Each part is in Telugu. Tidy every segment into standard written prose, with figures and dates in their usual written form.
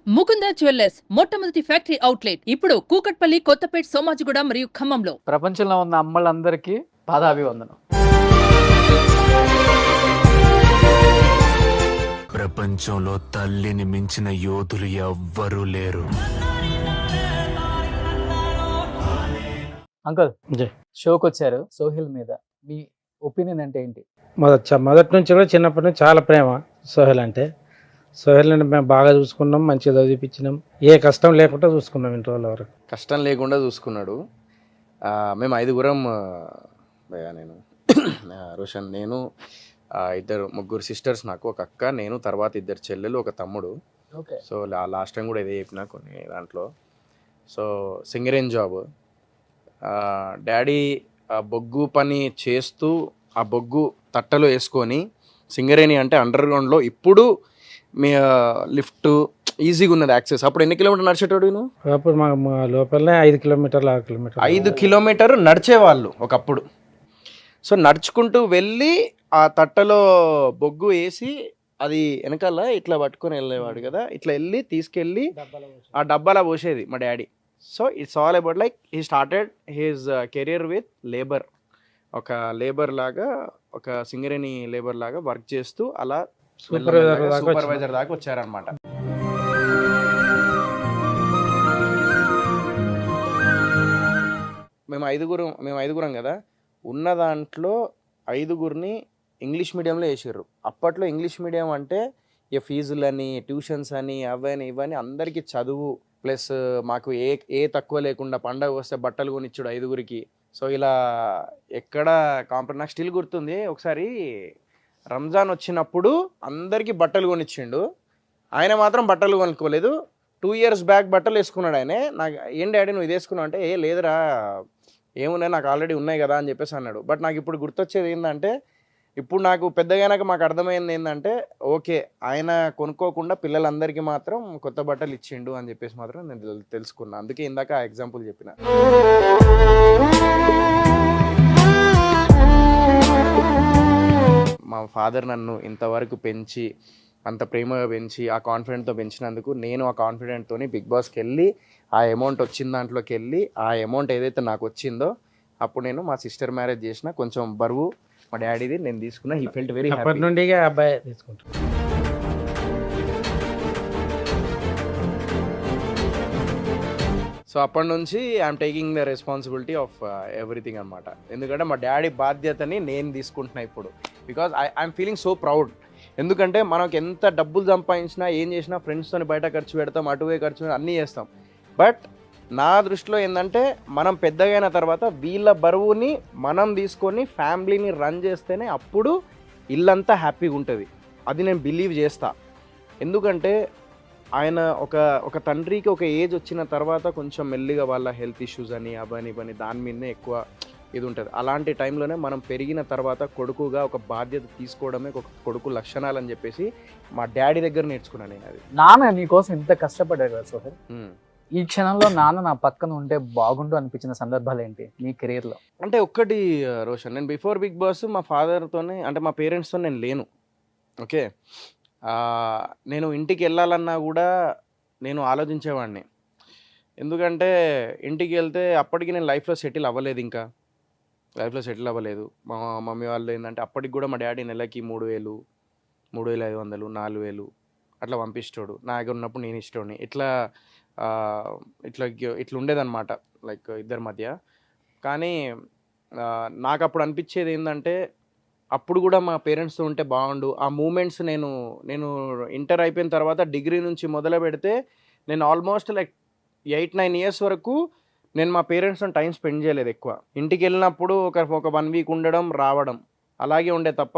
ముకుంద జ్యువెల్లర్స్ మొట్టమొదటి ఫ్యాక్టరీ అవుట్లెట్ ఇప్పుడు కూకట్పల్లి, కొత్తపేట్, సోమాజిగూడ మరియు ఖమ్మంలో. ప్రపంచంలో ఉన్న అమ్మలందరికీ పాదాభివందనం. ప్రపంచంలో తల్లిని మించిన యోధులు ఎవ్వరూ లేరు. అంకుల్ జై. షోకి వచ్చారు సోహిల్ మీద, మీ ఒపీనియన్ అంటే ఏంటి? మొదటి నుంచి కూడా చిన్నప్పటి నుంచి చాలా ప్రేమ సోహెల్ అంటే. సోహెల్ని మేము బాగా చూసుకున్నాం, మంచిగా చదివిపించినాం, ఏ కష్టం లేకుండా చూసుకున్నాం ఇంటి వాళ్ళ వరకు. కష్టం లేకుండా చూసుకున్నాడు. మేము ఐదుగురం, నేను రోషన్, నేను, ముగ్గురు సిస్టర్స్, నాకు ఒక అక్క, నేను, తర్వాత ఇద్దరు చెల్లెలు, ఒక తమ్ముడు. ఓకే. సో లాస్ట్ టైం కూడా ఇదే చెప్పిన కొన్ని దాంట్లో. సో సింగరేన్ జాబ్, డాడీ బొగ్గు పని చేస్తూ ఆ బొగ్గు తట్టలో వేసుకొని, సింగరేణి అంటే అండర్ గ్రౌండ్లో, ఇప్పుడు మీ లిఫ్ట్ ఈజీగా ఉన్నది యాక్సెస్. అప్పుడు ఎన్ని కిలోమీటర్ నడిచేటోడు నువ్వు? అప్పుడు మా లోపలనే 5 కిలోమీటర్లు 6 కిలోమీటర్లు 5 కిలోమీటర్ నడిచేవాళ్ళు ఒకప్పుడు. సో నడుచుకుంటూ వెళ్ళి ఆ తట్టలో బొగ్గు వేసి అది వెనకాల ఇట్లా పట్టుకొని వెళ్ళేవాడు కదా, ఇట్లా వెళ్ళి తీసుకెళ్ళి ఆ డబ్బాలా పోసేది మా daddy. So it's all about like he started his career with labour. ఒక లేబర్ లాగా, ఒక సింగరేణి లేబర్ లాగా వర్క్ చేస్తూ అలా సూపర్వైజర్ దాకా వచ్చారనమాట. మేము ఐదుగురం కదా, ఉన్న దాంట్లో 5గురిని ఇంగ్లీష్ మీడియంలో వేసారు. అప్పట్లో ఇంగ్లీష్ మీడియం అంటే ఈ ఫీజులని, ట్యూషన్స్ అని, అవని ఇవని, అందరికీ చదువు ప్లస్ మాకు ఏ తక్కువ లేకుండా, పండగ వస్తే బట్టలు కొనిచ్చాడు 5గురికి. సో ఇలా ఎక్కడ నాకు స్టిల్ గుర్తుంది, ఒకసారి రంజాన్ వచ్చినప్పుడు అందరికీ బట్టలు కొనిచ్చిండు, ఆయన మాత్రం బట్టలు కొనుక్కోలేదు. 2 years బ్యాక్ బట్టలు వేసుకున్నాడు ఆయన. నాకు ఏం డాడీ నువ్వు ఇది వేసుకున్నావు అంటే, లేదురా ఏమున్నాయి నాకు ఆల్రెడీ ఉన్నాయి కదా అని చెప్పేసి అన్నాడు. బట్ నాకు ఇప్పుడు గుర్తొచ్చేది ఏంటంటే, ఇప్పుడు నాకు పెద్దగానాక మాకు అర్థమైంది ఏంటంటే, ఓకే ఆయన కొనుక్కోకుండా పిల్లలందరికీ మాత్రం కొత్త బట్టలు ఇచ్చిండు అని చెప్పేసి మాత్రం నేను తెలుసుకున్నా. అందుకే ఇందాక ఆ ఎగ్జాంపుల్ చెప్పిన. మా ఫాదర్ నన్ను ఇంతవరకు పెంచి, అంత ప్రేమగా పెంచి, ఆ కాన్ఫిడెంట్తో పెంచినందుకు, నేను ఆ కాన్ఫిడెంట్తో బిగ్ బాస్కి వెళ్ళి ఆ అమౌంట్ వచ్చిన దాంట్లోకి వెళ్ళి ఆ అమౌంట్ ఏదైతే నాకు వచ్చిందో, అప్పుడు నేను మా సిస్టర్ మ్యారేజ్ చేసిన, కొంచెం బరువు మా డాడీది నేను తీసుకున్నా. He felt very happy. అప్పటి నుండి అబ్బాయి తీసుకుంటాం. సో అప్పటి నుంచి I'm taking the responsibility of everything అనమాట. ఎందుకంటే మా డాడీ బాధ్యతని నేను తీసుకుంటున్నా ఇప్పుడు. Because I'm feeling so proud. ఎందుకంటే మనకు ఎంత డబ్బులు సంపాదించినా, ఏం చేసినా, ఫ్రెండ్స్తో బయట ఖర్చు పెడతాం, అటువే ఖర్చు పెడతాం, అన్నీ చేస్తాం. బట్ నా దృష్టిలో ఏంటంటే, మనం పెద్దగా అయిన తర్వాత వీళ్ళ బరువుని మనం తీసుకొని ఫ్యామిలీని రన్ చేస్తేనే అప్పుడు ఇల్లంతా హ్యాపీగా ఉంటుంది. అది నేను బిలీవ్ చేస్తా. ఎందుకంటే ఆయన ఒక తండ్రికి ఒక ఏజ్ వచ్చిన తర్వాత కొంచెం మెల్లిగా వాళ్ళ హెల్త్ ఇష్యూస్ అని, అవని ఇవని, దాని మీదనే ఎక్కువ ఇది ఉంటుంది. అలాంటి టైంలోనే మనం పెరిగిన తర్వాత కొడుకుగా ఒక బాధ్యత తీసుకోవడమే ఒక కొడుకు లక్షణాలు అని చెప్పేసి మా డాడీ దగ్గర నేర్చుకున్నాను నేను. అది నాన్న నీకోసం ఇంత కష్టపడ్డాడు కదా సోహెల్, ఈ క్షణంలో నాన్న నా పక్కన ఉంటే బాగుండు అనిపించిన సందర్భాలు ఏంటి నీ కెరీర్లో? అంటే ఒక్కటి రోషన్, నేను బిఫోర్ బిగ్ బాస్ మా ఫాదర్తోనే, అంటే మా పేరెంట్స్తో నేను లేను. ఓకే, నేను ఇంటికి వెళ్ళాలన్నా కూడా నేను ఆలోచించేవాడిని. ఎందుకంటే ఇంటికి వెళ్తే అప్పటికి నేను లైఫ్లో సెటిల్ అవ్వలేదు. మా మమ్మీ వాళ్ళు ఏంటంటే, అప్పటికి కూడా మా డాడీ నెలకి 3,000, 3,500, 4,000 అట్లా పంపిస్తాడు. నా దగ్గర ఉన్నప్పుడు నేను ఇష్టోని ఇట్లా ఉండేదన్నమాట, లైక్ ఇద్దరి మధ్య. కానీ నాకు అప్పుడు అనిపించేది ఏంటంటే, అప్పుడు కూడా మా పేరెంట్స్తో ఉంటే బాగుండు. ఆ మూమెంట్స్ నేను ఇంటర్ అయిపోయిన తర్వాత డిగ్రీ నుంచి మొదలు పెడితే నేను ఆల్మోస్ట్ లైక్ 8-9 years వరకు నేను మా పేరెంట్స్తో టైం స్పెండ్ చేయలేదు ఎక్కువ. ఇంటికి వెళ్ళినప్పుడు ఒక 1 week ఉండడం, రావడం, అలాగే ఉండే తప్ప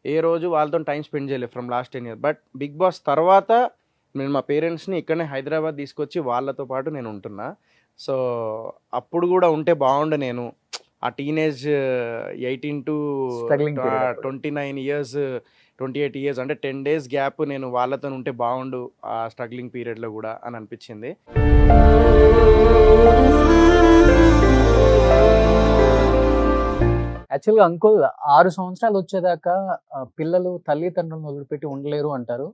ఏ రోజు వాళ్ళతో టైం స్పెండ్ చేయలేదు from last 10 years. But Bigg Boss తర్వాత నేను మా పేరెంట్స్ని ఇక్కడనే హైదరాబాద్ తీసుకొచ్చి వాళ్ళతో పాటు నేను ఉంటున్నా. సో అప్పుడు కూడా ఉంటే బాగుండు. నేను ఆ టీనేజ్ 18 to 29 years, 28 years, అంటే 10 days గ్యాప్ నేను వాళ్ళతో ఉంటే బాగుండు ఆ స్ట్రగ్లింగ్ పీరియడ్లో కూడా అని అనిపించింది. యాక్చువల్గా అంకుల్ 6 సంవత్సరాలు వచ్చేదాకా పిల్లలు తల్లిదండ్రులను వదిలిపెట్టి ఉండలేరు అంటారు.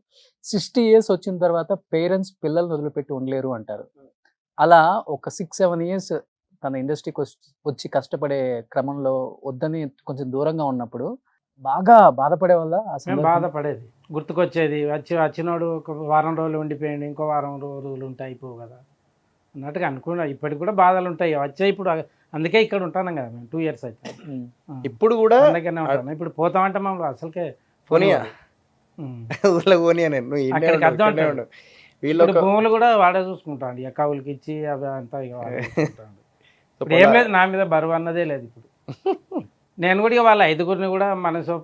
60 ఇయర్స్ వచ్చిన తర్వాత పేరెంట్స్ పిల్లల్ని వదిలిపెట్టి ఉండలేరు అంటారు. అలా ఒక 6-7 ఇయర్స్ తన ఇండస్ట్రీకి వచ్చి కష్టపడే క్రమంలో వద్దని కొంచెం దూరంగా ఉన్నప్పుడు బాగా బాధపడే వల్ల మేము బాధపడేది, గుర్తుకొచ్చేది. వచ్చినోడు ఒక వారం రోజులు ఉండిపోయింది, ఇంకో వారం రోజులు ఉంటే అయిపోవు కదా అన్నట్టుగా అనుకున్నా. ఇప్పటికి కూడా బాధలు ఉంటాయి వచ్చాయి. ఇప్పుడు అందుకే ఇక్కడ ఉంటాను కదా మేము 2 ఇయర్స్ అయితే. ఇప్పుడు కూడా అందుకనే ఉంటాను. ఇప్పుడు పోతామంటే మమ్మల్ని అసలుకే పోనీయా ఊర్లో పోనీయా నేను, నువ్వు ఈడనే అక్కడికి ఉండు, అర్థం ఇక్కడనే ఉంటుంది. ఉండు. వీళ్ళు ఇప్పుడు భూములు కూడా వాడే చూసుకుంటాను, ఇక కవులకి ఇచ్చి అవి అంతా ఇక వాడే చూసుకుంటాడు. ఇప్పుడు ఏం లేదు, నా మీద బరువు అన్నదే లేదు ఇప్పుడు. నేను కూడా ఇక వాళ్ళ 5గురిని కూడా మనసు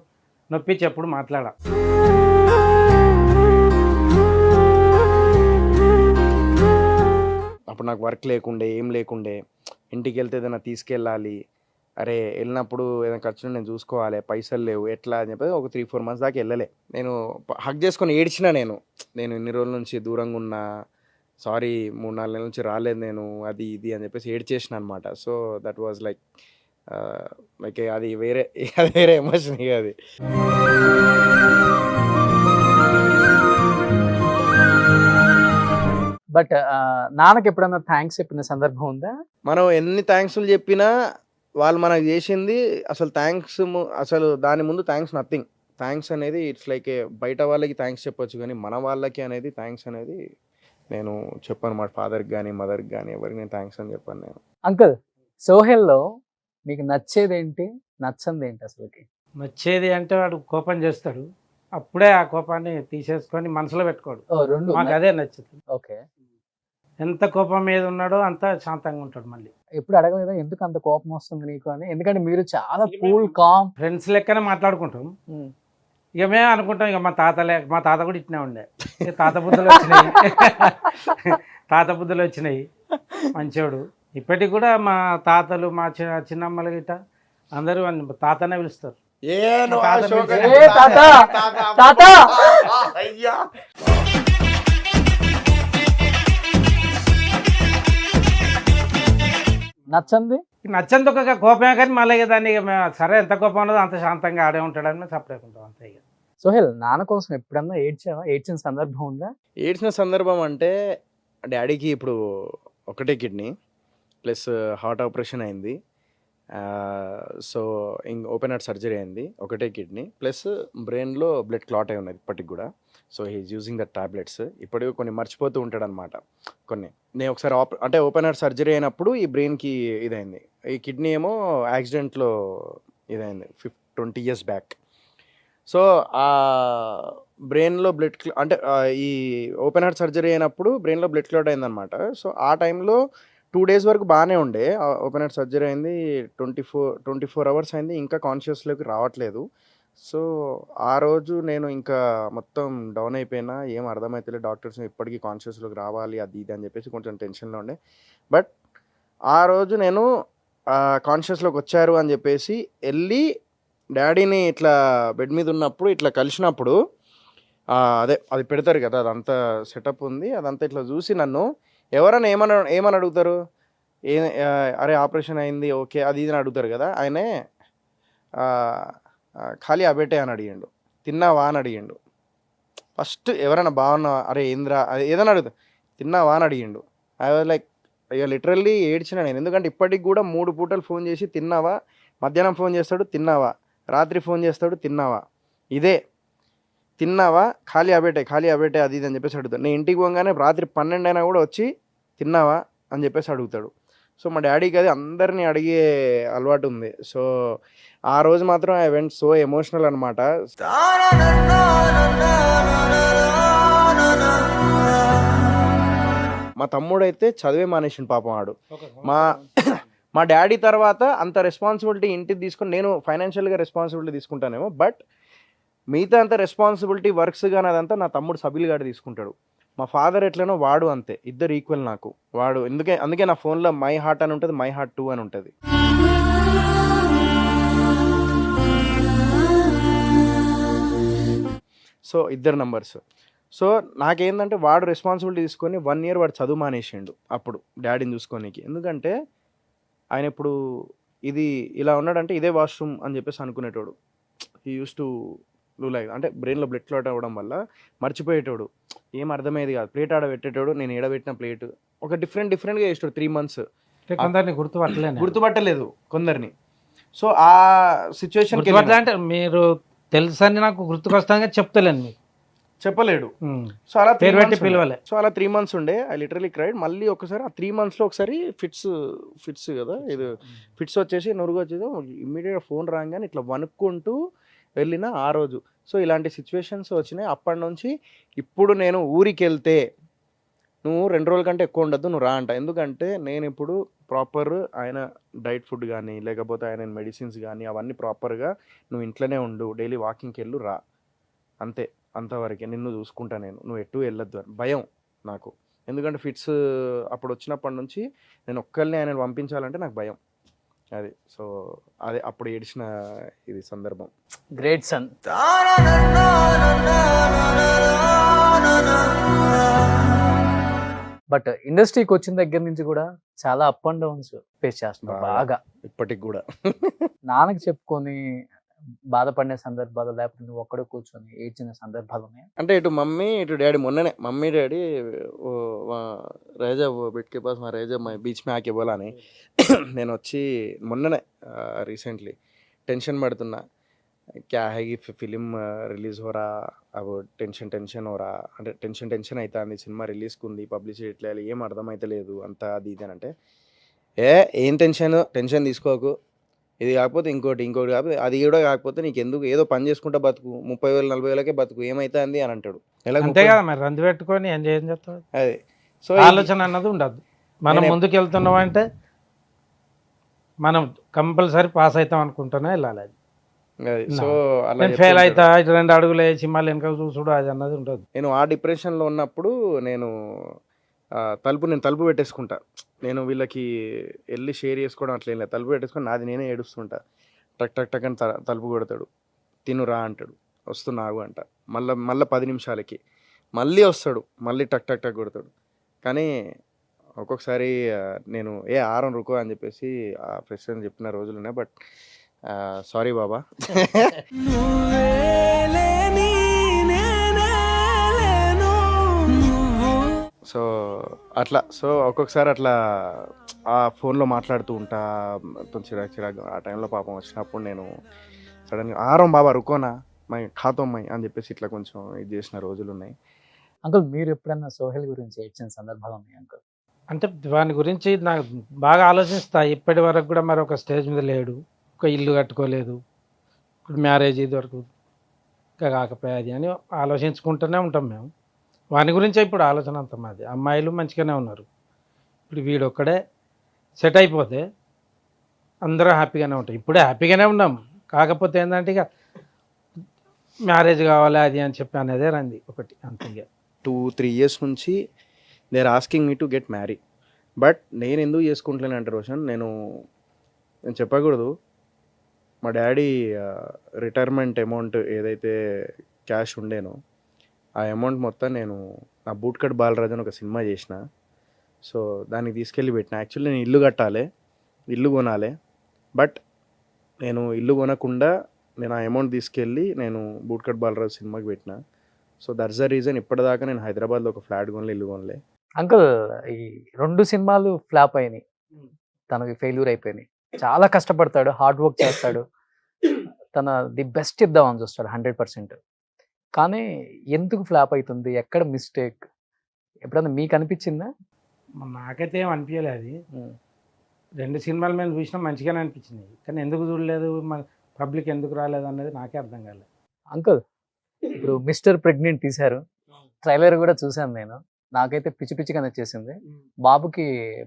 నొప్పించి ఎప్పుడు మాట్లాడా. అప్పుడు నాకు వర్క్ లేకుండే, ఏం లేకుండే. ఇంటికి వెళ్తే ఏదైనా తీసుకెళ్ళాలి, అరే వెళ్ళినప్పుడు ఏదైనా ఖర్చులు నేను చూసుకోవాలి, పైసలు లేవు ఎట్లా అని చెప్పి ఒక 3-4 months దాకా వెళ్ళలే. నేను హక్ చేసుకొని ఏడ్చిన. నేను ఇన్ని రోజుల నుంచి దూరంగా ఉన్నా, సారీ 3-4 నెలల నుంచి రాలేదు నేను, అది ఇది అని చెప్పేసి ఏడ్చేసిన అనమాట. సో దట్ వాజ్ లైక్ అది వేరే ఎమోషన్ ఇక అది. బట్ నాన్నకి ఎప్పుడన్నా థ్యాంక్స్ చెప్పిన సందర్భం ఉందా? మనం ఎన్ని థ్యాంక్స్లు చెప్పినా వాళ్ళు మనకు చేసింది అసలు థ్యాంక్స్, అసలు దాని ముందు థ్యాంక్స్ నథింగ్. థ్యాంక్స్ అనేది ఇట్స్ లైక్ బయట వాళ్ళకి థ్యాంక్స్ చెప్పొచ్చు, కానీ మన వాళ్ళకి అనేది థ్యాంక్స్ అనేది నేను చెప్పాను. మా ఫాదర్కి కానీ మదర్కి కానీ ఎవరికి నేను థ్యాంక్స్ అని చెప్పాను నేను. అంకుల్, సోహెల్లో మీకు నచ్చేది ఏంటి, నచ్చంది ఏంటి అసలుకి? నచ్చేది అంటే వాడు కోపం చేస్తాడు, అప్పుడే ఆ కోపాన్ని తీసేసుకొని మనసులో పెట్టుకోడు. రెండు మాకు అదే నచ్చుతుంది. ఓకే. ఎంత కోపం మీద ఉన్నాడో అంత శాంతంగా ఉంటాడు. మళ్ళీ ఎప్పుడు అడగలేదా ఎందుకు అంత కోపం వస్తుంది నీకు అని? ఎందుకంటే మీరు చాలా కూల్ కామ్ ఫ్రెండ్స్ లెక్కనే మాట్లాడుకుంటాం. ఇక మేము అనుకుంటాం ఇక మా తాత కూడా ఇట్నే ఉండే, ఇక తాత బుద్ధులు వచ్చినాయి మంచోడు. ఇప్పటికి కూడా మా తాతలు, మా చిన్నమ్మలు గిట్ట అందరూ తాతనే పిలుస్తారు. నచ్చంది ఒక కోపమే, కానీ మళ్ళీ దాన్ని సరే ఎంత కోపం ఉన్నదో అంత శాంతంగా ఆడే ఉంటాడని మేము సపరేట్ ఉంటాం అంతే. ఇక సోహెల్, నాన్న కోసం ఎప్పుడన్నా ఏడ్చావా? ఏడ్చిన సందర్భం ఉందా? ఏడ్చిన సందర్భం అంటే డాడీకి ఇప్పుడు ఒకటే కిడ్నీ ప్లస్ హార్ట్ ఆపరేషన్ అయింది. సో ఓపెన్ హార్ట్ సర్జరీ అయింది. ఒకటే కిడ్నీ ప్లస్ బ్రెయిన్లో బ్లడ్ క్లాట్ అయి ఉన్నది ఇప్పటికి కూడా. So he's using the tablets. ఇప్పటికీ కొన్ని మర్చిపోతూ ఉంటాడు అనమాట. కొన్ని నేను ఒకసారి అంటే ఓపెన్ హార్ట్ సర్జరీ అయినప్పుడు ఈ బ్రెయిన్కి ఇదైంది. ఈ కిడ్నీ ఏమో యాక్సిడెంట్లో ఇదైంది 20 years బ్యాక్. సో ఆ బ్రెయిన్లో అంటే ఈ ఓపెన్ హార్ట్ సర్జరీ అయినప్పుడు బ్రెయిన్లో బ్లడ్ క్లాట్ అయిందనమాట. సో ఆ టైంలో 2 days వరకు బాగానే ఉండే. ఓపెన్ హార్ట్ సర్జరీ అయింది, 24 hours అయింది, ఇంకా కాన్షియస్లోకి రావట్లేదు. సో ఆ రోజు నేను ఇంకా మొత్తం డౌన్ అయిపోయినా, ఏం అర్థమవుతలేదు. డాక్టర్స్ ఇప్పటికీ కాన్షియస్లోకి రావాలి అది ఇది అని చెప్పేసి కొంచెం టెన్షన్లో ఉండే. బట్ ఆ రోజు నేను కాన్షియస్లోకి వచ్చారు అని చెప్పేసి వెళ్ళి డాడీని ఇట్లా బెడ్ మీద ఉన్నప్పుడు ఇట్లా కలిసినప్పుడు అది పెడతారు కదా, అదంతా సెటప్ ఉంది, అదంతా ఇట్లా చూసి నన్ను ఎవరైనా ఏమని అడుగుతారు, అరే ఆపరేషన్ అయింది ఓకే అది ఇది అని అడుగుతారు కదా. ఆయనే ఖాళీ అబేటే అని అడిగిండు, తిన్నావా అని అడిగిండు. ఫస్ట్ ఎవరైనా బాగున్నావా, అరే ఏంద్రా అది ఏదైనా అడుగుతా, తిన్నావా అని అడిగిండు. ఐ వాజ్ లైక్ ఇక లిటరల్లీ ఏడ్చిన నేను. ఎందుకంటే ఇప్పటికి కూడా 3 పూటలు ఫోన్ చేసి తిన్నావా, మధ్యాహ్నం ఫోన్ చేస్తాడు తిన్నావా, రాత్రి ఫోన్ చేస్తాడు తిన్నావా, ఇదే తిన్నావా, ఖాళీ అబేటే అది ఇది అని చెప్పేసి అడుగుతాడు. నేను ఇంటికి పోగానే రాత్రి 12 అయినా కూడా వచ్చి తిన్నావా అని చెప్పేసి అడుగుతాడు. సో మా డాడీకి అది అందరినీ అడిగే అలవాటు ఉంది. సో ఆ రోజు మాత్రం ఐ వెంట్ సో ఎమోషనల్ అనమాట. మా తమ్ముడైతే చదివే మానేసిండు పాపం ఆడు. మా డాడీ తర్వాత అంత రెస్పాన్సిబిలిటీ ఇంటికి తీసుకొని, నేను ఫైనాన్షియల్గా రెస్పాన్సిబిలిటీ తీసుకుంటానేమో, బట్ మిగతా అంత రెస్పాన్సిబిలిటీ వర్క్స్ కానీ అదంతా నా తమ్ముడు సబిల్ గాడు తీసుకుంటాడు. మా ఫాదర్ ఎట్లనో వాడు అంతే, ఇద్దరు ఈక్వల్ నాకు. వాడు అందుకే నా ఫోన్లో మై హార్ట్ అని ఉంటుంది, మై హార్ట్ 2 అని ఉంటుంది. సో ఇద్దరు నంబర్స్. సో నాకేందంటే వాడు రెస్పాన్సిబిలిటీ తీసుకొని 1 year వాడు చదువు మానేసిండు అప్పుడు డాడీని చూసుకోనికి. ఎందుకంటే ఆయన ఇప్పుడు ఇది ఇలా ఉన్నాడంటే ఇదే వాష్రూమ్ అని చెప్పేసి అనుకునేటోడు. He use to do like, అంటే బ్రెయిన్లో బ్లడ్ క్లాట్ అవ్వడం వల్ల మర్చిపోయేటోడు, ఏం అర్థమయ్యేది కాదు. ప్లేట్ ఆడ పెట్టేటోడు, నేను ఏడబెట్టిన ప్లేట్ ఒక డిఫరెంట్గా చేసేటోడు 3 months. కొందరిని గుర్తుపట్టలేదు కొందరిని. సో ఆ సిచ్యువేషన్ అంటే మీరు తెలుసని నాకు గుర్తుకొస్తాను చెప్తలేను మీకు చెప్పలేడు. సో అలా పిలవలే. సో అలా 3 months ఉండే. I literally cried. మళ్ళీ ఒకసారి ఆ 3 monthsలో ఒకసారి ఫిట్స్ కదా, ఇది ఫిట్స్ వచ్చేసి నురుగు వచ్చేది. ఇమ్మీడియట్గా ఫోన్ రాగానే ఇట్లా వణుక్కుంటూ వెళ్ళిన ఆ రోజు. సో ఇలాంటి సిచ్యువేషన్స్ వచ్చినాయి. అప్పటి నుంచి ఇప్పుడు నేను ఊరికి వెళ్తే నువ్వు 2 రోజుల కంటే ఎక్కువ ఉండద్దు, నువ్వు రా అంట. ఎందుకంటే నేను ఇప్పుడు ప్రాపర్ ఆయన డైట్ ఫుడ్ కానీ లేకపోతే ఆయన మెడిసిన్స్ కానీ అవన్నీ ప్రాపర్గా నువ్వు ఇంట్లోనే ఉండు, డైలీ వాకింగ్కి వెళ్ళు, రా, అంతే, అంతవరకే, నిన్ను చూసుకుంటా నేను, నువ్వు ఎటు వెళ్ళొద్దు అని భయం నాకు. ఎందుకంటే ఫిట్స్ అప్పుడు వచ్చినప్పటి నుంచి నేను ఒక్కరిని ఆయన పంపించాలంటే నాకు భయం. అది. సో అదే అప్పుడు ఏడిచిన ఇది సందర్భం. Great sun. బట్ ఇండస్ట్రీకి వచ్చిన దగ్గర నుంచి కూడా చాలా అప్ అండ్ డౌన్స్ ఫేస్ చేస్తున్నారు బాగా. ఇప్పటికి కూడా నాన్నకి చెప్పుకొని బాధపడిన సందర్భాలు, లేకపోతే నువ్వు ఒక్కడే కూర్చొని ఏడ్చిన సందర్భాలు ఉన్నాయి? అంటే ఇటు మమ్మీ ఇటు డాడీ. మొన్ననే మమ్మీ డాడీ రేజా బిట్కే పాస్ మా రేజా మా బీచ్ మే ఆకే బోలా అని నేను వచ్చి మొన్ననే రీసెంట్లీ టెన్షన్ పడుతున్నా, క్యా హై ఫిలిం రిలీజ్ హోరా, అవి టెన్షన్ హోరా, అంటే టెన్షన్ అవుతుంది, సినిమా రిలీజ్కి ఉంది, పబ్లిసిటీ ఎట్లా ఏం అర్థమైతలేదు అంత అది ఇది అని. అంటే ఏం టెన్షన్ తీసుకోకు, ఇది కాకపోతే ఇంకోటి కాకపోతే అది కూడా కాకపోతే నీకు ఎందుకు, ఏదో పని చేసుకుంటా బతుకు, 30,000 40,000కే బతుకు, ఏమైతుంది అని అంటాడు. అంతే కదా మరి, రంది పెట్టుకొని ఏం చేస్తాడు. అదే. సో ఆలోచన అన్నది ఉండదు. మనం ముందుకు వెళ్తున్నాం అంటే మనం కంపల్సరీ పాస్ అవుతాం అనుకుంటూనే వెళ్ళాలి. అది సో అలా ఫెయిల్ అవుతా 2 అడుగులు వేసి మళ్ళీ వెనక చూసుడు అది అన్నది ఉండదు. నేను ఆ డిప్రెషన్లో ఉన్నప్పుడు నేను తలుపు పెట్టేసుకుంటా. నేను వీళ్ళకి వెళ్ళి షేర్ చేసుకోవడం అట్లా ఏం లేదు, తలుపు పెట్టేసుకొని నాది నేనే ఏడుస్తుంటా. టక్ అని తలుపు కొడతాడు, తినురా అంటాడు, వస్తున్నాగు అంట. మళ్ళీ 10 నిమిషాలకి మళ్ళీ వస్తాడు, మళ్ళీ టక్ కొడతాడు. కానీ ఒక్కొక్కసారి నేను ఆరం రుకో అని చెప్పేసి ఆ ప్రెసిడెంట్ చెప్పిన రోజులు ఉన్నాయి. But sorry Baba. సో అట్లా. సో ఒక్కొక్కసారి అట్లా ఆ ఫోన్లో మాట్లాడుతూ ఉంటా, చిరాకు. ఆ టైంలో పాపం వచ్చినప్పుడు నేను సడన్గా ఆరం బాబా రుకోనా మై ఖాతోమ్మాయి అని చెప్పేసి ఇట్లా కొంచెం ఇది చేసిన రోజులు ఉన్నాయి. అంకుల్ మీరు ఎప్పుడన్నా సోహెల్ గురించి ఏడ్చిన సందర్భాలు ఉన్నాయి అంకుల్? అంటే వాని గురించి నాకు బాగా ఆలోచిస్తా. ఇప్పటి వరకు కూడా మరి ఒక స్టేజ్ మీద లేడు, ఒక ఇల్లు కట్టుకోలేదు, ఇప్పుడు మ్యారేజ్ ఇది వరకు ఇంకా కాకపోయేది అని ఆలోచించుకుంటూనే ఉంటాం మేము. వాని గురించే ఇప్పుడు ఆలోచన అంత మాది. అమ్మాయిలు మంచిగానే ఉన్నారు, ఇప్పుడు వీడు ఒక్కడే సెట్ అయిపోతే అందరూ హ్యాపీగానే ఉంటాం. ఇప్పుడే హ్యాపీగానే ఉన్నాం, కాకపోతే ఏంటంటే ఇక మ్యారేజ్ కావాలి అది అని చెప్పి అనేదే రంది ఒకటి అంతే. 2-3 years నుంచి they are asking me to get marry. But నేను ఎందుకు చేసుకుంటలేను అంటే రోషన్, నేను చెప్పకూడదు, మా డాడీ రిటైర్మెంట్ అమౌంట్ ఏదైతే క్యాష్ ఉండేనో ఆ అమౌంట్ మొత్తం నేను నా బూట్కట్ బాలరాజు అని ఒక సినిమా చేసిన. సో దానికి తీసుకెళ్ళి పెట్టిన. యాక్చువల్లీ నేను ఇల్లు కట్టాలి, ఇల్లు కొనాలి, బట్ నేను ఇల్లు కొనకుండా నేను ఆ అమౌంట్ తీసుకెళ్ళి నేను బూట్కట్ బాలరాజు సినిమాకి పెట్టిన. సో దట్స్ ద రీజన్ ఇప్పటిదాకా నేను హైదరాబాద్లో ఒక ఫ్లాట్ కొనలే, ఇల్లు కొనలే. అంకుల్ ఈ 2 సినిమాలు ఫ్లాప్ అయినాయి, తనకి ఫెయిల్యూర్ అయిపోయినాయి. చాలా కష్టపడతాడు, హార్డ్ వర్క్ చేస్తాడు, తన ది బెస్ట్ ఇద్దామని చూస్తాడు 100%. కానీ ఎందుకు ఫ్లాప్ అవుతుంది, ఎక్కడ మిస్టేక్, ఎప్పుడన్నా మీకు అనిపించిందా? నాకైతే ఏం అనిపించలేదు. అది 2 సినిమాలు మేము చూసినా మంచిగానే అనిపించింది, కానీ ఎందుకు చూడలేదు, మన పబ్లిక్ ఎందుకు రాలేదు అన్నది నాకే అర్థం కాలేదు. అంకుల్ ఇప్పుడు మిస్టర్ ప్రెగ్నెంట్ తీశారు, ట్రైలర్ కూడా చూశాను నేను, నాకైతే పిచ్చిగా నచ్చేసింది. బాబుకి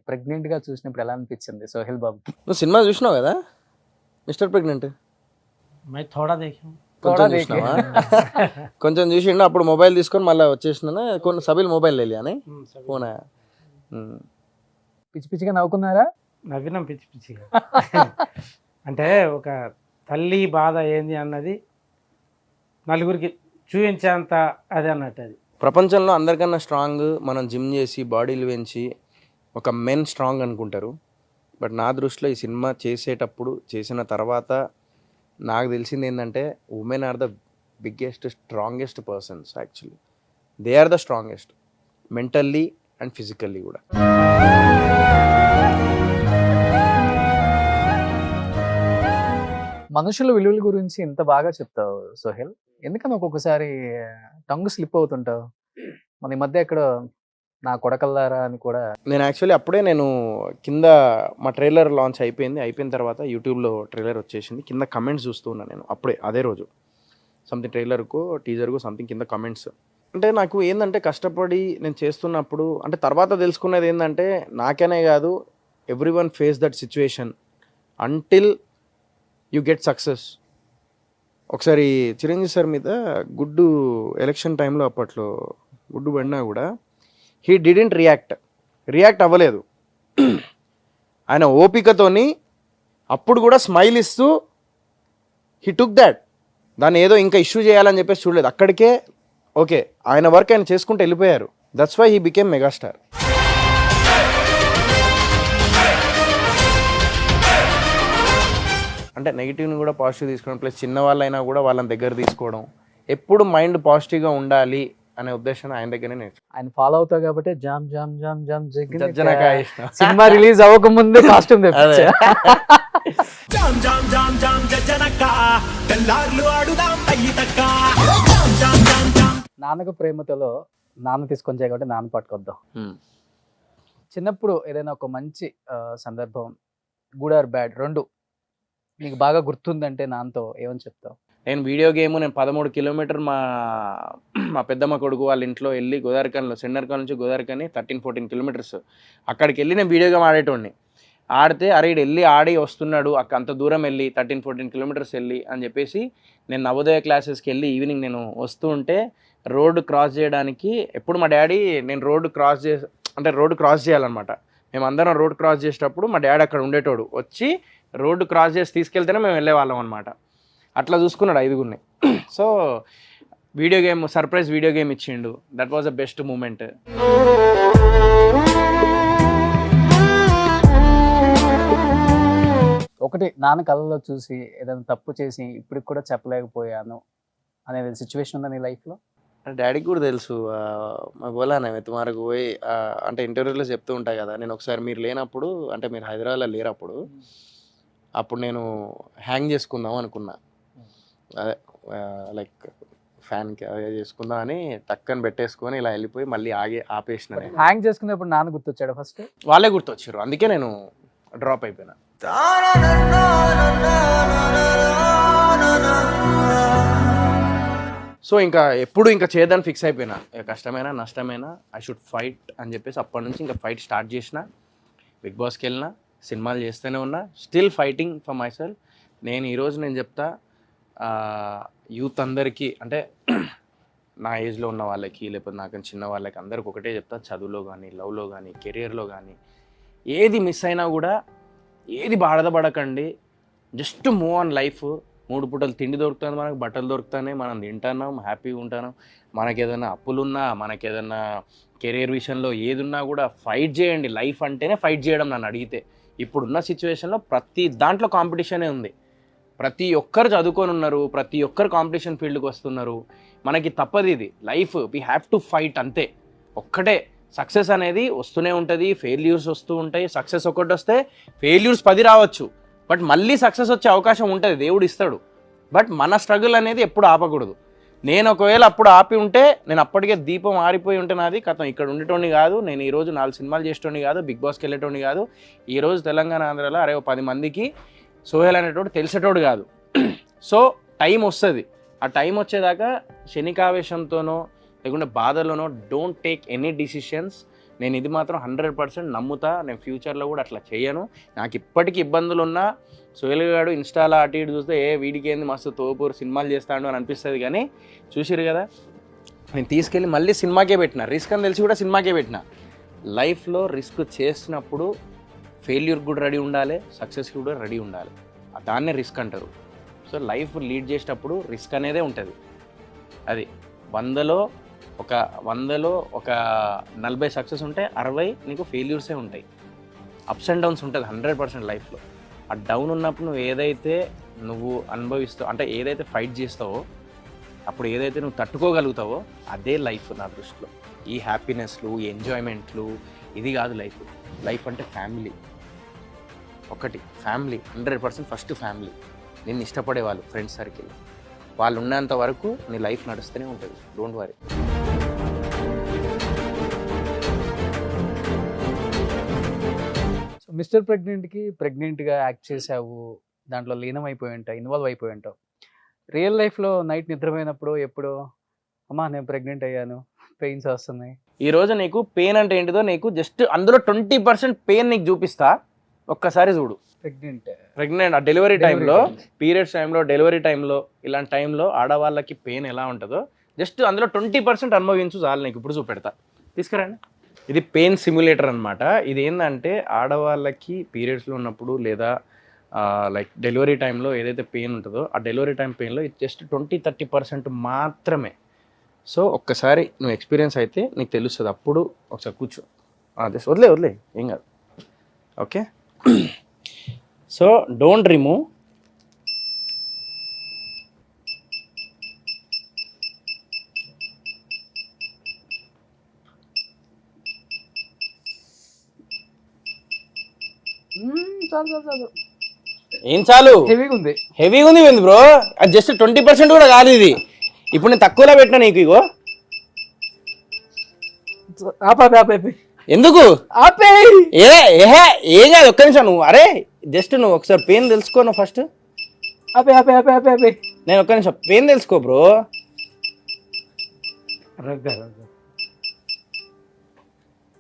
ప్రెగ్నెంట్ గా చూసినప్పుడు ఎలా అనిపించింది సోహెల్ బాబుకి? నువ్వు సినిమా చూసినావు కదా మిస్టర్ ప్రెగ్నెంట్? కొంచెం చూసిండు, అప్పుడు మొబైల్ తీసుకొని మళ్ళీ వచ్చేసిన కొన్ని సభలు మొబైల్ వెళ్ళి అని ఫోన్. పిచ్చిగా నవ్వుకున్నారా? నవ్వినాం పిచ్చిగా. అంటే ఒక తల్లి బాధ ఏంది అన్నది నలుగురికి చూపించేంత అది అన్నట్టు. అది ప్రపంచంలో అందరికన్నా స్ట్రాంగ్ మనం జిమ్ చేసి బాడీలు పెంచి ఒక మెన్ స్ట్రాంగ్ అనుకుంటారు, బట్ నా దృష్టిలో ఈ సినిమా చేసిన తర్వాత నాకు తెలిసింది ఏంటంటే women are the biggest strongest persons actually. They are the strongest mentally and physically కూడా. మనుషుల విలువల గురించి ఇంత బాగా చెప్తావు సోహెల్, ఎందుకని ఒక్కొక్కసారి టంగ్ స్లిప్ అవుతుంటావు? మన ఈ మధ్య ఎక్కడ నా కొడకల్లారా అని కూడా. నేను యాక్చువల్లీ అప్పుడే కింద మా ట్రైలర్ లాంచ్ అయిపోయిన తర్వాత యూట్యూబ్లో ట్రైలర్ వచ్చేసింది. కింద కమెంట్స్ చూస్తూ ఉన్నా నేను అప్పుడే అదే రోజు. సంథింగ్ ట్రైలర్కు టీజర్కు సంథింగ్ కింద కమెంట్స్. అంటే నాకు ఏంటంటే కష్టపడి నేను చేస్తున్నప్పుడు అంటే తర్వాత తెలుసుకున్నది ఏంటంటే నాకనే కాదు, every one face that situation until you get success. ఒకసారి చిరంజీవి సార్ మీద గుడ్డు ఎలక్షన్ టైంలో అప్పట్లో గుడ్డు పడినా కూడా హీ డిడెంట్ రియాక్ట్ అవ్వలేదు. ఆయన ఓపికతోని అప్పుడు కూడా స్మైల్ ఇస్తూ హీ టుక్ దాట్. దాన్ని ఏదో ఇంకా ఇష్యూ చేయాలని చెప్పేసి చూడలేదు, అక్కడికే ఓకే ఆయన వర్క్ ఆయన చేసుకుంటూ వెళ్ళిపోయారు. That's why he became megastar. అంటే నెగిటివ్ని కూడా పాజిటివ్ తీసుకోవడం, ప్లస్ చిన్న వాళ్ళైనా కూడా వాళ్ళని దగ్గర తీసుకోవడం, ఎప్పుడు మైండ్ పాజిటివ్గా ఉండాలి అనే ఉద్దేశం ఆయన దగ్గరనే నేర్చుకున్నాను. ఆయన ఫాలో అవుతావు కాబట్టి జామ్ జామ్ జామ్ జామ్ జజ్జనకాయ ఇష్టం. సినిమా రిలీజ్ అవ్వకముందే కాస్ట్యూమ్ తెప్పించా. నాన్నకు ప్రేమతోలో నాన్న తీసుకొని చేయ కాబట్టి నాన్న పట్టుకొద్దాం. చిన్నప్పుడు ఏదైనా ఒక మంచి సందర్భం, గుడ్ ఆర్ బ్యాడ్ రెండు నీకు బాగా గుర్తుందంటే నాన్నతో ఏమని చెప్తావు? నేను వీడియో గేమ్ నేను 13 కిలోమీటర్ మా పెద్దమ్మ కొడుకు వాళ్ళ ఇంట్లో వెళ్ళి గోదావరిఖనిలో, సెండర్ఖాన్ నుంచి గోదావరిఖని 13-14 కిలోమీటర్స్, అక్కడికి వెళ్ళి నేను వీడియో గేమ్ ఆడేటోడిని. ఆడితే అరే ఇడు వెళ్ళి ఆడి వస్తున్నాడు అంత దూరం వెళ్ళి 13-14 కిలోమీటర్స్ వెళ్ళి అని చెప్పేసి నేను నవోదయ క్లాసెస్కి వెళ్ళి ఈవినింగ్ నేను వస్తూ ఉంటే రోడ్డు క్రాస్ చేయడానికి ఎప్పుడు మా డాడీ నేను రోడ్డు క్రాస్ చేయాలన్నమాట. మేమందరం రోడ్ క్రాస్ చేసేటప్పుడు మా డాడీ అక్కడ ఉండేటోడు, వచ్చి రోడ్డు క్రాస్ చేసి తీసుకెళ్తేనే మేము వెళ్ళేవాళ్ళం అనమాట. అట్లా చూసుకున్నాడు 5గురిని. సో సర్ప్రైజ్ వీడియో గేమ్ ఇచ్చిండు. That was the best moment. ఒకటి నాన్న కళ్ళలో చూసి ఏదైనా తప్పు చేసి ఇప్పటికి కూడా చెప్పలేకపోయాను అనేది సిచ్యువేషన్ ఉందా నీ లైఫ్లో? డాడీకి కూడా తెలుసు. మా బోలానే తుమారకు పోయి అంటే ఇంటర్వ్యూలో చెప్తూ ఉంటాయి కదా, నేను ఒకసారి మీరు లేనప్పుడు అంటే మీరు హైదరాబాద్లో లేనప్పుడు అప్పుడు నేను హ్యాంగ్ చేసుకుందాం అనుకున్నా. అదే లైక్ ఫ్యాన్కి అదే చేసుకుందాం అని టక్కని పెట్టేసుకొని ఇలా వెళ్ళిపోయి మళ్ళీ ఆపేసిన. హ్యాంగ్ చేసుకునేప్పుడు నాన్న గుర్తొచ్చాడు ఫస్ట్? వాళ్ళే గుర్తొచ్చారు, అందుకే నేను డ్రాప్ అయిపోయినా. సో ఎప్పుడు చేద్దాన్ని ఫిక్స్ అయిపోయినా, కష్టమైనా నష్టమైనా ఐ షుడ్ ఫైట్ అని చెప్పేసి అప్పటి నుంచి ఇంకా ఫైట్ స్టార్ట్ చేసిన. బిగ్ బాస్కి వెళ్ళినా, సినిమాలు చేస్తూనే ఉన్నా, still fighting for my self. ఈరోజు నేను చెప్తా యూత్ అందరికీ, అంటే నా ఏజ్లో ఉన్న వాళ్ళకి లేకపోతే నాకన్నా చిన్న వాళ్ళకి అందరికి ఒకటే చెప్తా, చదువులో కానీ, లవ్లో కానీ, కెరియర్లో కానీ ఏది మిస్ అయినా కూడా ఏది బాధపడకండి. Just move on life. 3 పూటలు తిండి దొరుకుతుంది, మనకు బట్టలు దొరుకుతాయి, మనం తింటున్నాం, హ్యాపీగా ఉంటున్నాం. మనకి ఏదైనా అప్పులున్నా, మనకి ఏదైనా కెరీర్ విషయంలో ఏదున్నా కూడా ఫైట్ చేయండి. లైఫ్ అంటేనే ఫైట్ చేయడం. నన్ను అడిగితే ఇప్పుడున్న సిచ్యువేషన్లో ప్రతి దాంట్లో కాంపిటీషనే ఉంది. ప్రతి ఒక్కరు చదువుకొని ఉన్నారు, ప్రతి ఒక్కరు కాంపిటీషన్ ఫీల్డ్కి వస్తున్నారు. మనకి తప్పదు ఇది life. We have to fight అంతే. ఒక్కటే సక్సెస్ అనేది వస్తూనే ఉంటుంది, ఫెయిల్యూర్స్ వస్తూ ఉంటాయి. సక్సెస్ ఒకటి వస్తే ఫెయిల్యూర్స్ 10 రావచ్చు, బట్ మళ్ళీ సక్సెస్ వచ్చే అవకాశం ఉంటుంది, దేవుడు ఇస్తాడు. బట్ మన స్ట్రగుల్ అనేది ఎప్పుడు ఆపకూడదు. నేను ఒకవేళ అప్పుడు ఆపి ఉంటే నేను అప్పటికే దీపం ఆరిపోయి ఉంటే నాది కథం, ఇక్కడ ఉండేటోని కాదు, నేను ఈరోజు 4 సినిమాలు చేసేటోని కాదు, బిగ్ బాస్కి వెళ్ళేటోని కాదు, ఈరోజు తెలంగాణ ఆంధ్రాలో 10 మందికి సోహెల్ అనేటోడు తెలిసేటోడు కాదు. సో టైం వస్తుంది. ఆ టైం వచ్చేదాకా శనికావేశంతోనో లేకుంటే బాధలోనో డోంట్ టేక్ ఎనీ డిసిషన్స్. నేను ఇది మాత్రం 100% నమ్ముతా. నేను ఫ్యూచర్లో కూడా అట్లా చేయను. నాకు ఇప్పటికీ ఇబ్బందులు ఉన్నా సోహెల్ గారు ఇన్స్టాలో అటు ఇటు చూస్తే వీడికి ఏంది మస్తు తోపూరు సినిమాలు చేస్తాడు అని అనిపిస్తుంది. కానీ చూసిరు కదా, నేను తీసుకెళ్ళి మళ్ళీ సినిమాకే పెట్టిన. రిస్క్ అని తెలిసి కూడా సినిమాకే పెట్టిన. లైఫ్లో రిస్క్ చేసినప్పుడు ఫెయిల్యూర్ కూడా రెడీ ఉండాలి, సక్సెస్కి కూడా రెడీ ఉండాలి. దాన్నే రిస్క్ అంటారు. సో లైఫ్ లీడ్ చేసేటప్పుడు రిస్క్ అనేదే ఉంటుంది. అది 100లో ఒక 40 సక్సెస్ ఉంటే 60 నీకు ఫెయిల్యూర్సే ఉంటాయి. అప్స్ అండ్ డౌన్స్ ఉంటుంది 100% లైఫ్లో. ఆ డౌన్ ఉన్నప్పుడు నువ్వు అనుభవిస్తావు, అంటే ఏదైతే ఫైట్ చేస్తావో, అప్పుడు ఏదైతే నువ్వు తట్టుకోగలుగుతావో అదే లైఫ్ నా దృష్టిలో. ఈ హ్యాపీనెస్లు, ఈ ఎంజాయ్మెంట్లు ఇది కాదు లైఫ్. లైఫ్ అంటే ఫ్యామిలీ. ఒకటి ఫ్యామిలీ, 100% ఫస్ట్ ఫ్యామిలీ. నిన్ను ఇష్టపడే వాళ్ళు, ఫ్రెండ్స్ సర్కిల్, వాళ్ళు ఉన్నంత వరకు నీ లైఫ్ నడుస్తూనే ఉంటుంది. Don't worry. సో మిస్టర్ ప్రెగ్నెంట్కి ప్రెగ్నెంట్గా యాక్ట్ చేసావు, దాంట్లో లీనం అయిపోయి ఉంటావు, ఇన్వాల్వ్ అయిపోయి ఉంటావు. రియల్ లైఫ్లో నైట్ నిద్రపోయినప్పుడు ఎప్పుడో అమ్మా నేను ప్రెగ్నెంట్ అయ్యాను, పెయిన్స్ వస్తున్నాయి. ఈరోజు నీకు పెయిన్ అంటే ఏంటిదో నీకు జస్ట్ అందులో 20% పెయిన్ నీకు చూపిస్తా, ఒక్కసారి చూడు. ప్రెగ్నెంట్ ఆ డెలివరీ టైంలో, పీరియడ్స్ టైంలో, డెలివరీ టైంలో, ఇలాంటి టైంలో ఆడవాళ్ళకి పెయిన్ ఎలా ఉంటుందో జస్ట్ అందులో 20% అనుభవించు చాలు. నీకు ఇప్పుడు చూపెడతా, తీసుకురండి. ఇది పెయిన్ సిమ్యులేటర్ అనమాట. ఇది ఏంటంటే ఆడవాళ్ళకి పీరియడ్స్లో ఉన్నప్పుడు లేదా లైక్ డెలివరీ టైంలో ఏదైతే పెయిన్ ఉంటుందో ఆ డెలివరీ టైం పెయిన్లో ఇది జస్ట్ 20-30% మాత్రమే. సో ఒక్కసారి నువ్వు ఎక్స్పీరియన్స్ అయితే నీకు తెలుస్తుంది. అప్పుడు ఒకసారి కూర్చో, జస్ట్ వదిలే ఏం కాదు. Okay, so don't remove. చాలు ఏం చాలు? హెవీగా ఉంది. హెవీగా ఉంది ఏంది బ్రో? అది జస్ట్ 20% కూడా కాదు ఇది. ఇప్పుడు నేను తక్కువలో పెట్టినా నీకు. ఇగో ఎందుకు ఏం కాదు, ఒక్క నిమిషం. నువ్వు అరే జస్ట్ నువ్వు ఒకసారి పెయిన్ తెలుసుకో. నువ్వు ఫస్ట్ నేను ఒక్క నిమిషం పెయిన్ తెలుసుకో బ్రో.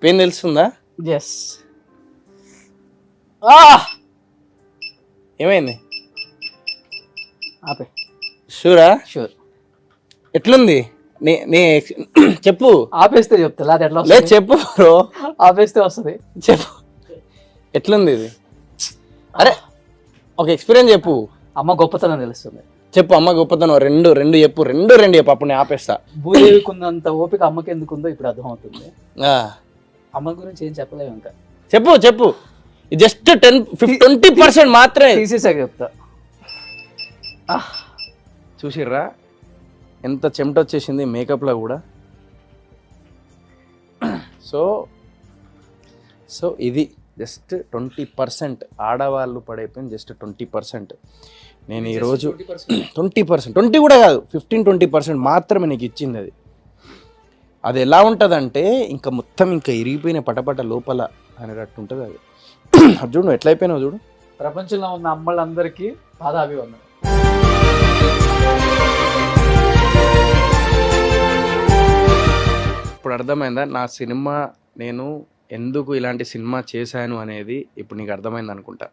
పెయిన్ తెలుస్తుందా? ఏమైంది? షూరా? షూర్. ఎట్లుంది చెప్పు. ఆపేస్తే చెప్తా, లేదు చెప్పు బ్రో. ఆపేస్తే వస్తుంది. చెప్పు ఎట్లుంది ఇది? అరే ఒక ఎక్స్పీరియన్స్ చెప్పు. అమ్మ గొప్పతనం తెలుస్తుంది. చెప్పు అమ్మ గొప్పతనం. రెండు చెప్పు. రెండు చెప్పు, అప్పుడు నేను ఆపేస్తా. భూదేవికి ఉన్నంత ఓపిక అమ్మకి ఎందుకు ఉందో ఇప్పుడు అర్థమవుతుంది. అమ్మ గురించి ఏం చెప్పలేము ఇంకా. చెప్పు. జస్ట్ 20% మాత్రమే తీసేసాక చెప్తా. చూసిర్రా ఎంత చెమట వచ్చేసింది మేకప్లో కూడా. సో ఇది జస్ట్ 20%. ఆడవాళ్ళు పడైపోయింది జస్ట్ 20%. నేను ఈరోజు 20%, 20 కూడా కాదు, 15-20% మాత్రమే నీకు ఇచ్చింది. అది ఎలా ఉంటుందంటే ఇంకా మొత్తం ఇంకా ఇరిగిపోయిన పటపట లోపల అనేటట్టు ఉంటుంది అది. చూడు నువ్వు ఎట్లా అయిపోయినావు చూడు. ప్రపంచంలో ఉన్న అమ్మలందరికీ పాదాభివందనం. ఇప్పుడు అర్థమైందా నా సినిమా, నేను ఎందుకు ఇలాంటి సినిమా చేశాను అనేది ఇప్పుడు నీకు అర్థమైంది అనుకుంటా.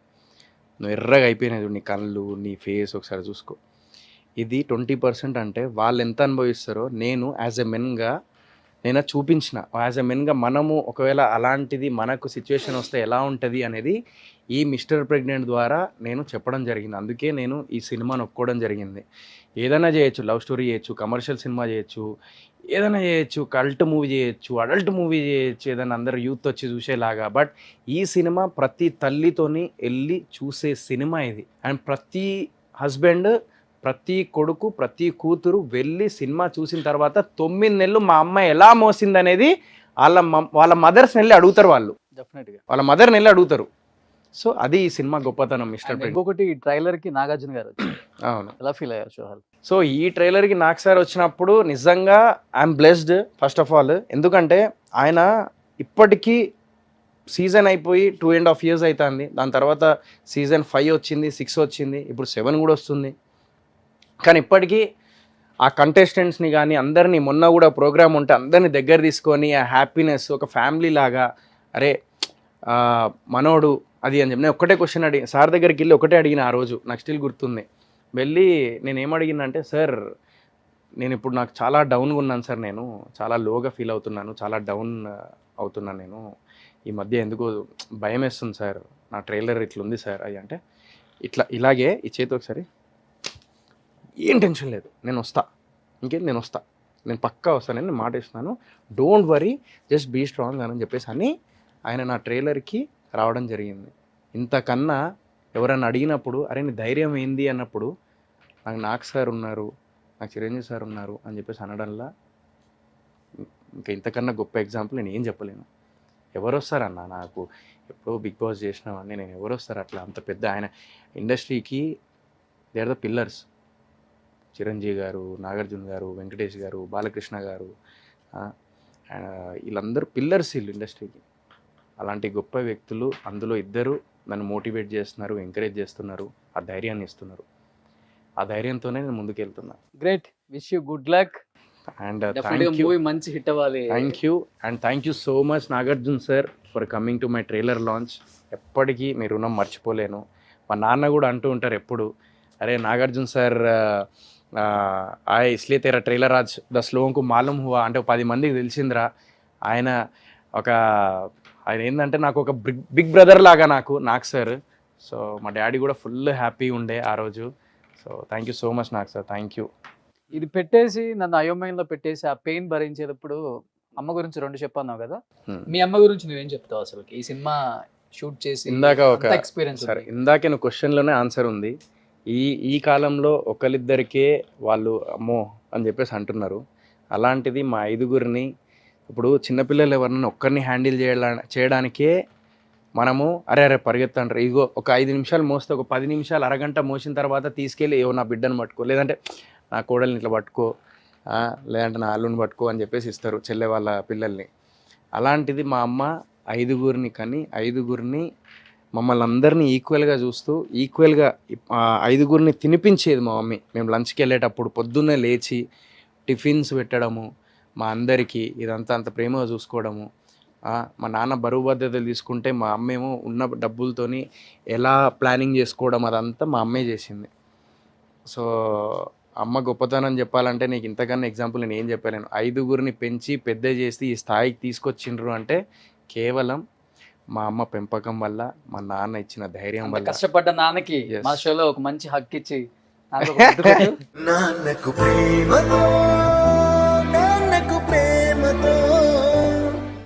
నువ్వు ఎర్రగా అయిపోయినాయి చూడు, నీ కళ్ళు, నీ ఫేస్ ఒకసారి చూసుకో. ఇది 20% అంటే వాళ్ళు ఎంత అనుభవిస్తారో నేను యాజ్ ఎ మెన్గా నేను చూపించిన. యాజ్ ఎ మెన్గా మనము ఒకవేళ అలాంటిది మనకు సిచ్యువేషన్ వస్తే ఎలా ఉంటుంది అనేది ఈ మిస్టర్ ప్రెగ్నెంట్ ద్వారా నేను చెప్పడం జరిగింది. అందుకే నేను ఈ సినిమాను ఒప్పుకోవడం జరిగింది. ఏదైనా చేయొచ్చు, లవ్ స్టోరీ చేయొచ్చు, కమర్షియల్ సినిమా చేయొచ్చు, ఏదైనా చేయొచ్చు, కల్ట్ మూవీ చేయొచ్చు, అడల్ట్ మూవీ చేయొచ్చు, ఏదైనా అందరు యూత్ వచ్చి చూసేలాగా. బట్ ఈ సినిమా ప్రతి తల్లితోని వెళ్ళి చూసే సినిమా ఇది. అండ్ ప్రతి హస్బెండ్, ప్రతి కొడుకు, ప్రతి కూతురు వెళ్ళి సినిమా చూసిన తర్వాత 9 నెలలు మా అమ్మాయి ఎలా మోసింది అనేది వాళ్ళ మదర్స్ వెళ్ళి అడుగుతారు. వాళ్ళు డెఫినెట్గా వాళ్ళ మదర్ని వెళ్ళి అడుగుతారు. సో అది ఈ సినిమా గొప్పతనం మిస్టర్ ప్రెగ్నెంట్. ఇంకొకటి ట్రైలర్కి నాగార్జున గారు వచ్చారు. అవును, ఎలా ఫీల్ అయ్యారు సోహల్? సో ఈ ట్రైలర్కి నాకు సార్ వచ్చినప్పుడు నిజంగా I'm blessed first of all. ఎందుకంటే ఆయన ఇప్పటికీ సీజన్ అయిపోయి 2.5 years అవుతుంది. దాని తర్వాత సీజన్ 5 వచ్చింది, 6 వచ్చింది, ఇప్పుడు 7 కూడా వస్తుంది. కానీ ఇప్పటికీ ఆ కంటెస్టెంట్స్ని కానీ అందరినీ, మొన్న కూడా ప్రోగ్రామ్ ఉంటే అందరినీ దగ్గర తీసుకొని ఆ హ్యాపీనెస్ ఒక ఫ్యామిలీ లాగా, అరే మనోడు అది అని చెప్పి నేను ఒక్కటే క్వశ్చన్ సార్ దగ్గరికి వెళ్ళి ఒకటే అడిగిన. ఆ రోజు నాకు స్టిల్ గుర్తుంది. వెళ్ళి నేను ఏమడిగినంటే, సార్ నేను ఇప్పుడు నాకు చాలా డౌన్గా ఉన్నాను సార్, నేను చాలా లోగా ఫీల్ అవుతున్నాను, చాలా డౌన్ అవుతున్నాను, నేను ఈ మధ్య ఎందుకో భయం వేస్తుంది సార్, నా ట్రైలర్ ఇట్లా ఉంది సార్ అది. అంటే ఇలాగే ఈ చేతి ఒకసారి, ఏం టెన్షన్ లేదు, నేను వస్తా, నేను వస్తా, నేను పక్కా వస్తానని నేను మాట ఇస్తున్నాను, don't worry, just be strong అని చెప్పేసి అని ఆయన నా ట్రైలర్కి రావడం జరిగింది. ఇంతకన్నా ఎవరన్నా అడిగినప్పుడు అరే నీ ధైర్యం ఏంది అన్నప్పుడు నాకు సార్ ఉన్నారు, నాకు చిరంజీవి సార్ ఉన్నారు అని చెప్పేసి అనడంలా ఇంకా ఇంతకన్నా గొప్ప ఎగ్జాంపుల్ నేను ఏం చెప్పలేను. ఎవరు వస్తారన్న, నాకు ఎప్పుడో బిగ్ బాస్ చేసినామని నేను ఎవరు వస్తారు అట్లా అంత పెద్ద ఆయన ఇండస్ట్రీకి they are the pillars. Chiranjeevi garu, Nagarjuna గారు, వెంకటేష్ గారు, బాలకృష్ణ గారు, వీళ్ళందరూ పిల్లర్స్ వీళ్ళు ఇండస్ట్రీకి. అలాంటి గొప్ప వ్యక్తులు అందులో ఇద్దరు నన్ను మోటివేట్ చేస్తున్నారు, ఎంకరేజ్ చేస్తున్నారు, ఆ ధైర్యాన్ని ఇస్తున్నారు. ఆ ధైర్యంతోనే నేను ముందుకు వెళ్తున్నా. Great, wish you good luck. And డెఫినెట్గా మూవీ మంచి హిట్ అవ్వాలి. Thank you so much Nagarjuna sir for coming to my trailer launch. ఎప్పటికీ మీ రుణం మర్చిపోలేను. మా నాన్న కూడా అంటూ ఉంటారు ఎప్పుడు, అరే నాగార్జున సార్ ఇస్లే తెరా ట్రైలర్ ఆజ్ 10 लोगों को मालूम हुआ అంటే 10 మందికి తెలిసిందిరా. ఆయన ఏంటంటే నాకు ఒక బిగ్ బ్రదర్ లాగా నాకు సార్. సో మా డాడీ కూడా ఫుల్ హ్యాపీ ఉండే ఆ రోజు. So thank you so much నాకు సార్, థ్యాంక్ యూ. ఇది పెట్టేసి నన్ను అయోమయంలో పెట్టేసి ఆ పెయిన్ భరించేటప్పుడు అమ్మ గురించి 2 చెప్పన్నావు కదా, మీ అమ్మ గురించి నువ్వేం చెప్తావు అసలు? ఈ సినిమా షూట్ చేసి ఇందాక ఒక ఎక్స్పీరియన్స్ సరే ఇందాకే నువ్వు క్వశ్చన్లోనే ఆన్సర్ ఉంది. ఈ కాలంలో ఒకరిద్దరికే వాళ్ళు అమ్మో అని చెప్పేసి అంటున్నారు. అలాంటిది మా 5గురిని ఇప్పుడు చిన్నపిల్లలు ఎవరన్నా ఒక్కరిని హ్యాండిల్ చేయడానికే మనము అరే పరిగెత్తంటారు. ఇగో ఒక 5 నిమిషాలు మోస్తే ఒక 10 నిమిషాలు అరగంట మోసిన తర్వాత తీసుకెళ్ళి ఏవో నా బిడ్డను పట్టుకో, లేదంటే నా కోడల్ని ఇట్లా పట్టుకో, లేదంటే నా అల్లుని పట్టుకో అని చెప్పేసి ఇస్తారు చెల్లె వాళ్ళ పిల్లల్ని. అలాంటిది మా అమ్మ 5గురిని కానీ 5గురిని మమ్మల్ని అందరినీ ఈక్వల్గా చూస్తూ ఈక్వల్గా 5గురిని తినిపించేది మా మమ్మీ. మేము లంచ్కి వెళ్ళేటప్పుడు పొద్దున్నే లేచి టిఫిన్స్ పెట్టడము మా అందరికీ, ఇదంతా అంత ప్రేమగా చూసుకోవడము. మా నాన్న బరువు బాధ్యతలు తీసుకుంటే మా అమ్మేమో ఉన్న డబ్బులతోని ఎలా ప్లానింగ్ చేసుకోవడం అదంతా మా అమ్మే చేసింది. సో అమ్మ గొప్పతనం చెప్పాలంటే నీకు ఇంతకన్నా ఎగ్జాంపుల్ నేను ఏం చెప్పలేను. 5గురిని పెంచి పెద్ద చేసి ఈ స్థాయికి తీసుకొచ్చిండ్రు అంటే కేవలం మా అమ్మ పెంపకం వల్ల, మా నాన్న ఇచ్చిన ధైర్యం వల్ల. కష్టపడ్డ నాన్నకి మా షోలో ఒక మంచి హక్ ఇచ్చి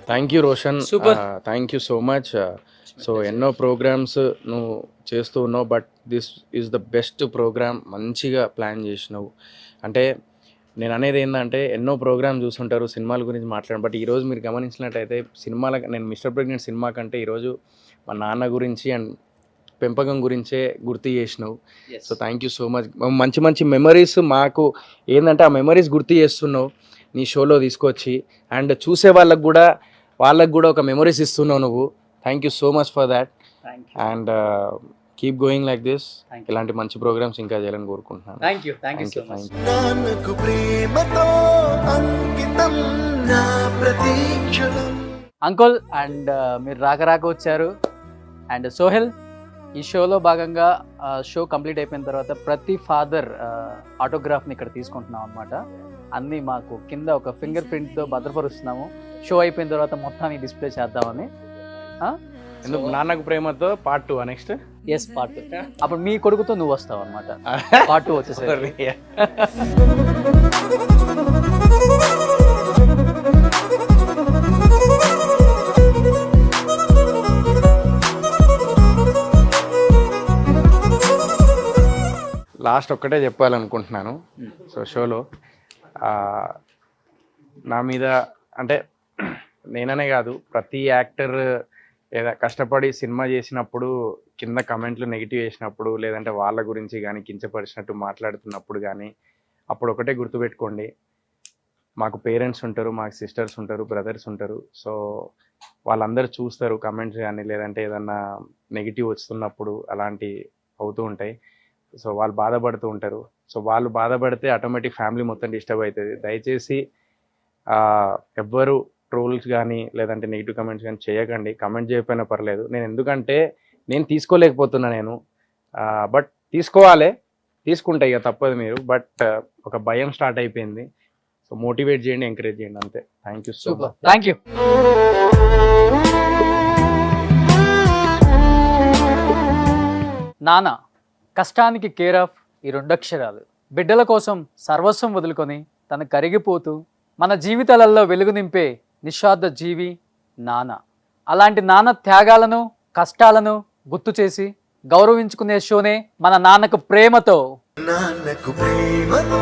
thank you Roshan, super, thank you so much. So ఎన్నో ప్రోగ్రామ్స్ నువ్వు చేస్తూ ఉన్నావు, but this is the best programme. మంచిగా ప్లాన్ చేసినావు. అంటే నేను అనేది ఏంటంటే ఎన్నో ప్రోగ్రామ్ చూస్తుంటారు సినిమాల గురించి మాట్లాడాను, బట్ ఈరోజు మీరు గమనించినట్టయితే నేను మిస్టర్ ప్రెగ్నెంట్ సినిమా కంటే ఈరోజు మా నాన్న గురించి అండ్ పెంపకం గురించే గుర్తు చేసినావు. So thank you so much. మంచి మంచి మెమరీస్ మాకు ఏంటంటే ఆ మెమరీస్ గుర్తు చేస్తున్నావు నీ షోలో తీసుకొచ్చి, అండ్ చూసే వాళ్ళకు కూడా ఒక మెమరీస్ ఇస్తున్నావు నువ్వు. Thank you so much for that. And keep going like this. ఇలాంటి మంచి ప్రోగ్రామ్స్ ఇంకా చేయాలని కోరుకుంటున్నాను. Thank you so much. Uncle and మీరు రాక వచ్చారు. అండ్ సోహెల్, ఈ షోలో భాగంగా షో కంప్లీట్ అయిపోయిన తర్వాత ప్రతి ఫాదర్ ఆటోగ్రాఫ్ని ఇక్కడ తీసుకుంటున్నాం అనమాట. అన్నీ మాకు కింద ఒక ఫింగర్ ప్రింట్తో భద్రపరుస్తున్నాము. షో అయిపోయిన తర్వాత మొత్తాన్ని డిస్ప్లే చేద్దామని. ఎందుకు Nannaku Prematho part 2 next? Yes, part 2. అప్పుడు మీ కొడుకుతో నువ్వు వస్తావు అనమాట. పార్ట్ 2 వచ్చేసరి. లాస్ట్ ఒక్కటే చెప్పాలనుకుంటున్నాను. సో షోలో నా మీద అంటే నేననే కాదు ప్రతి యాక్టర్ ఏదో కష్టపడి సినిమా చేసినప్పుడు కింద కమెంట్లు నెగిటివ్ చేసినప్పుడు, లేదంటే వాళ్ళ గురించి కానీ కించపరిచినట్టు మాట్లాడుతున్నప్పుడు కానీ అప్పుడు ఒకటే గుర్తుపెట్టుకోండి, మాకు పేరెంట్స్ ఉంటారు, మాకు సిస్టర్స్ ఉంటారు, బ్రదర్స్ ఉంటారు. సో వాళ్ళందరూ చూస్తారు కమెంట్స్ కానీ, లేదంటే ఏదన్నా నెగిటివ్ వస్తున్నప్పుడు అలాంటి అవుతూ ఉంటాయి. సో వాళ్ళు బాధపడుతూ ఉంటారు. సో వాళ్ళు బాధపడితే ఆటోమేటిక్ ఫ్యామిలీ మొత్తం డిస్టర్బ్ అవుతుంది. దయచేసి ఎవ్వరు ట్రోల్స్ కానీ లేదంటే నెగిటివ్ కమెంట్స్ కానీ చేయకండి. కమెంట్ చేయకపోయినా పర్లేదు. ఎందుకంటే నేను తీసుకోలేకపోతున్నా బట్ తీసుకుంటా ఇక తప్పదు మీరు. బట్ ఒక భయం స్టార్ట్ అయిపోయింది. సో మోటివేట్ చేయండి, ఎంకరేజ్ చేయండి, అంతే. Thank you so much. Thank you. నాన్న కష్టానికి కేర్ ఆఫ్ ఈ 2 అక్షరాలు. బిడ్డల కోసం సర్వస్వం వదులుకొని తను కరిగిపోతూ మన జీవితాలలో వెలుగు నింపే నిస్వార్థ జీవి నాన్న. అలాంటి నాన్న త్యాగాలను కష్టాలను గుర్తు చేసి గౌరవించుకునే షోనే మన నాన్నకు ప్రేమతో. నాన్నకు ప్రేమతో